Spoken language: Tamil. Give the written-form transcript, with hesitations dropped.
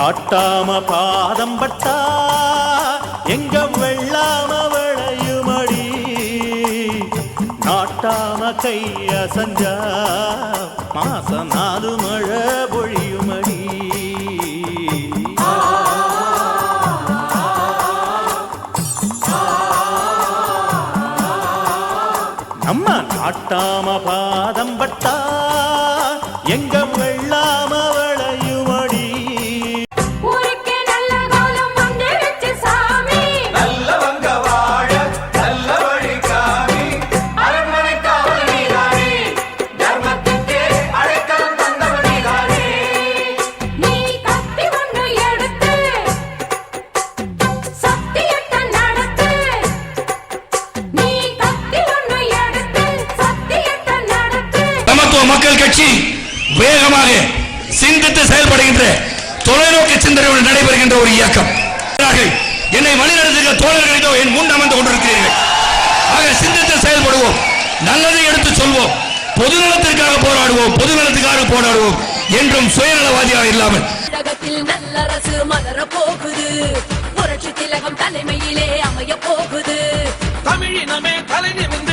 காட்டாம பாதம் பட்டா எங்க வெள்ளாம விளையுமடி நாட்டாம கைய சஞ்சா மாசம் 4 மழை பொழியுமடி நம்ம நாட்டாம பாதம் பட்டா எங்க வெள்ளாம விளையுமடி மக்கள் கட்சி வேகமாக சிந்தித்து செயல்படுகின்ற தொலைநோக்கு சிந்தனையோடு நடைபெறுகின்ற ஒரு இயக்கம். என்னை வழிநடத்துகிற தோழர்களிடோ என் முன் அமர்ந்து கொண்டிருக்கிறீர்கள். ஆக சிந்தித்து செயல்படுவோம், நல்லதை எடுத்து சொல்வோம், பொதுநலத்திற்காக போராடுவோம், பொதுநலத்துக்காக போராடுவோம் என்றும் சுயநலவாதியாக இல்லாமல் நல்லரசு மலர போகுது, புரட்சி திலகம் தலைமையிலே அமைய போகுது. தமிழினமே தலை நிமிர்ந்து